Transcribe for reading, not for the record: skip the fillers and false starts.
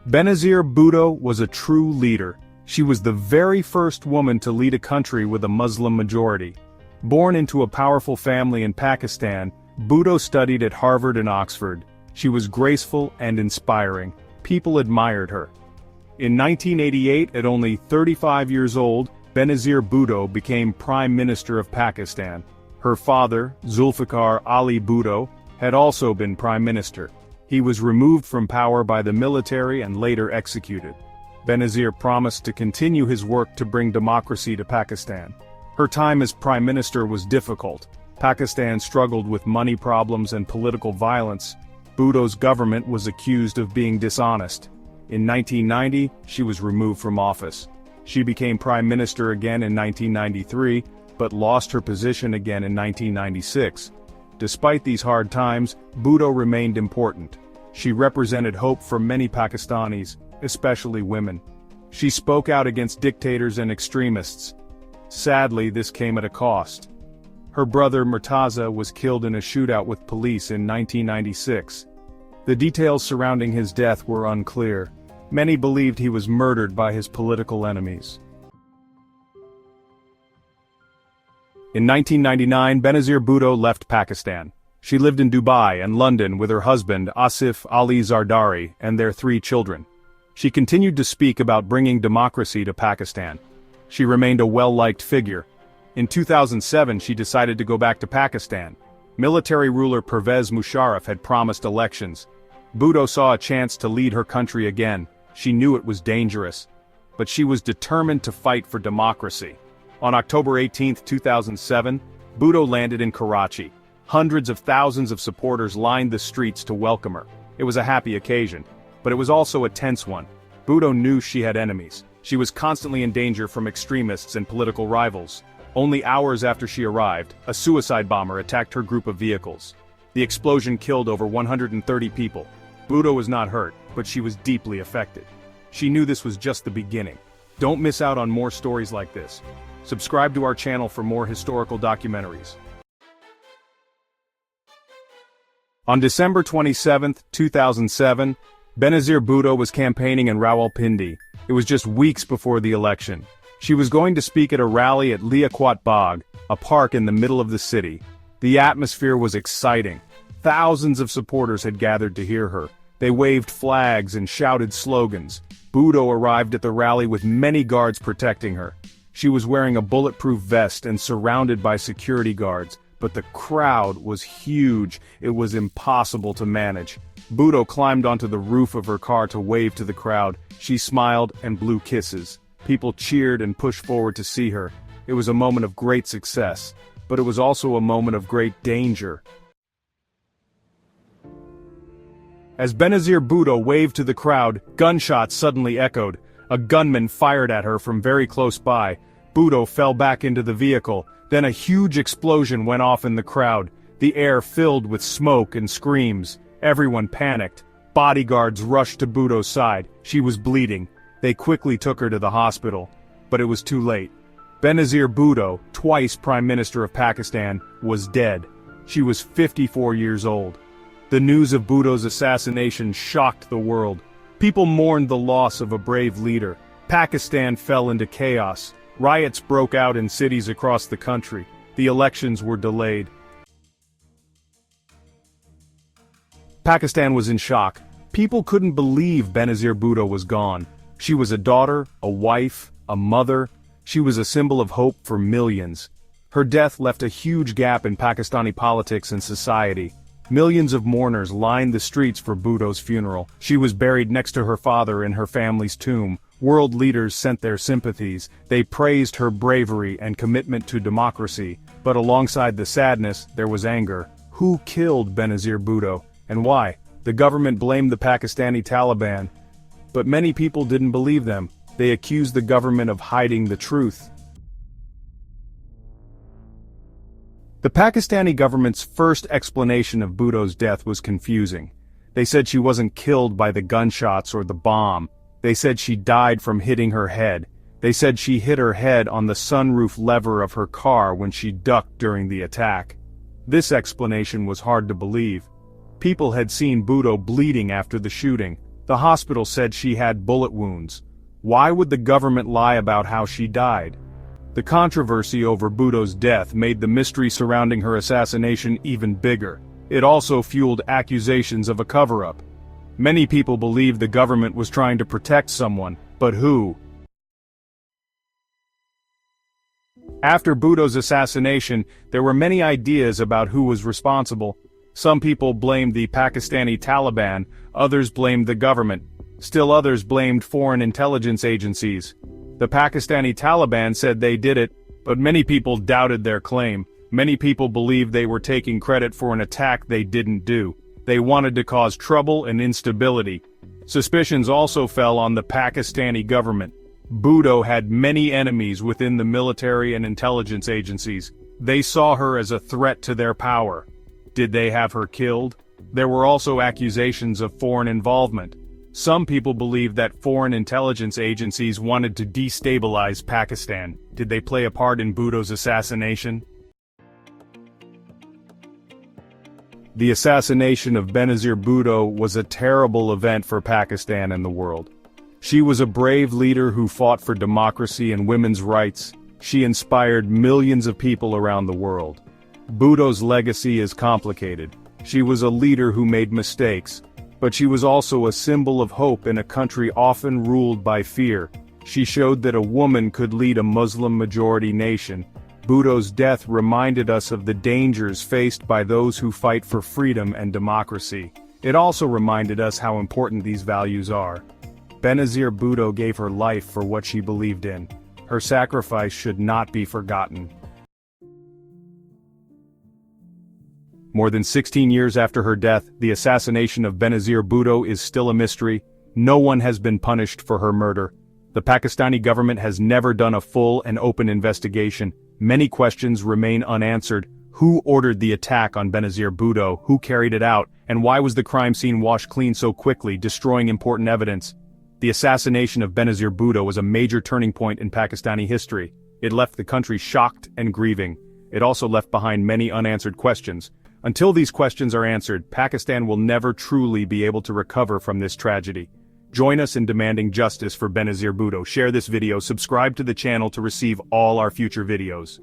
Benazir Bhutto was a true leader. She was the very first woman to lead a country with a Muslim majority. Born into a powerful family in Pakistan, Bhutto studied at Harvard and Oxford. She was graceful and inspiring. People admired her. In 1988, at only 35 years old, Benazir Bhutto became Prime Minister of Pakistan. Her father, Zulfikar Ali Bhutto, had also been Prime Minister. He was removed from power by the military and later executed. Benazir promised to continue his work to bring democracy to Pakistan. Her time as Prime Minister was difficult. Pakistan struggled with money problems and political violence. Bhutto's government was accused of being dishonest. In 1990, she was removed from office. She became Prime Minister again in 1993, but lost her position again in 1996. Despite these hard times, Bhutto remained important. She represented hope for many Pakistanis, especially women. She spoke out against dictators and extremists. Sadly, this came at a cost. Her brother Murtaza was killed in a shootout with police in 1996. The details surrounding his death were unclear. Many believed he was murdered by his political enemies. In 1999, Benazir Bhutto left Pakistan. She lived in Dubai and London with her husband Asif Ali Zardari and their 3 children. She continued to speak about bringing democracy to Pakistan. She remained a well-liked figure. In 2007, she decided to go back to Pakistan. Military ruler Pervez Musharraf had promised elections. Bhutto saw a chance to lead her country again. She knew it was dangerous, but she was determined to fight for democracy. On October 18, 2007, Bhutto landed in Karachi. Hundreds of thousands of supporters lined the streets to welcome her. It was a happy occasion, but it was also a tense one. Bhutto knew she had enemies. She was constantly in danger from extremists and political rivals. Only hours after she arrived, a suicide bomber attacked her group of vehicles. The explosion killed over 130 people. Bhutto was not hurt, but she was deeply affected. She knew this was just the beginning. Don't miss out on more stories like this. Subscribe to our channel for more historical documentaries. On December 27, 2007, Benazir Bhutto was campaigning in Rawalpindi. It was just weeks before the election. She was going to speak at a rally at Liaquat Bagh, a park in the middle of the city. The atmosphere was exciting. Thousands of supporters had gathered to hear her. They waved flags and shouted slogans. Bhutto arrived at the rally with many guards protecting her. She was wearing a bulletproof vest and surrounded by security guards, but the crowd was huge. It was impossible to manage. Bhutto climbed onto the roof of her car to wave to the crowd. She smiled and blew kisses. People cheered and pushed forward to see her. It was a moment of great success, but it was also a moment of great danger. As Benazir Bhutto waved to the crowd, gunshots suddenly echoed. A gunman fired at her from very close by. Bhutto fell back into the vehicle. Then a huge explosion went off in the crowd. The air filled with smoke and screams. Everyone panicked. Bodyguards rushed to Bhutto's side. She was bleeding. They quickly took her to the hospital. But it was too late. Benazir Bhutto, twice Prime Minister of Pakistan, was dead. She was 54 years old. The news of Bhutto's assassination shocked the world. People mourned the loss of a brave leader. Pakistan fell into chaos. Riots broke out in cities across the country. The elections were delayed. Pakistan was in shock. People couldn't believe Benazir Bhutto was gone. She was a daughter, a wife, a mother. She was a symbol of hope for millions. Her death left a huge gap in Pakistani politics and society. Millions of mourners lined the streets for Bhutto's funeral. She was buried next to her father in her family's tomb. World leaders sent their sympathies. They praised her bravery and commitment to democracy. But alongside the sadness, there was anger. Who killed Benazir Bhutto, and why? The government blamed the Pakistani Taliban. But many people didn't believe them. They accused the government of hiding the truth. The Pakistani government's first explanation of Bhutto's death was confusing. They said she wasn't killed by the gunshots or the bomb. They said she died from hitting her head. They said she hit her head on the sunroof lever of her car when she ducked during the attack. This explanation was hard to believe. People had seen Bhutto bleeding after the shooting. The hospital said she had bullet wounds. Why would the government lie about how she died? The controversy over Bhutto's death made the mystery surrounding her assassination even bigger. It also fueled accusations of a cover-up. Many people believed the government was trying to protect someone, but who? After Bhutto's assassination, there were many ideas about who was responsible. Some people blamed the Pakistani Taliban, others blamed the government. Still others blamed foreign intelligence agencies. The Pakistani Taliban said they did it, but many people doubted their claim. Many people believed they were taking credit for an attack they didn't do. They wanted to cause trouble and instability. Suspicions also fell on the Pakistani government. Bhutto had many enemies within the military and intelligence agencies. They saw her as a threat to their power. Did they have her killed? There were also accusations of foreign involvement. Some people believe that foreign intelligence agencies wanted to destabilize Pakistan. Did they play a part in Bhutto's assassination? The assassination of Benazir Bhutto was a terrible event for Pakistan and the world. She was a brave leader who fought for democracy and women's rights. She inspired millions of people around the world. Bhutto's legacy is complicated. She was a leader who made mistakes, but she was also a symbol of hope in a country often ruled by fear. She showed that a woman could lead a Muslim-majority nation. Bhutto's death reminded us of the dangers faced by those who fight for freedom and democracy. It also reminded us how important these values are. Benazir Bhutto gave her life for what she believed in. Her sacrifice should not be forgotten. More than 16 years after her death, the assassination of Benazir Bhutto is still a mystery. No one has been punished for her murder. The Pakistani government has never done a full and open investigation. Many questions remain unanswered. Who ordered the attack on Benazir Bhutto? Who carried it out? And why was the crime scene washed clean so quickly, destroying important evidence? The assassination of Benazir Bhutto was a major turning point in Pakistani history. It left the country shocked and grieving. It also left behind many unanswered questions. Until these questions are answered, Pakistan will never truly be able to recover from this tragedy. Join us in demanding justice for Benazir Bhutto. Share this video, subscribe to the channel to receive all our future videos.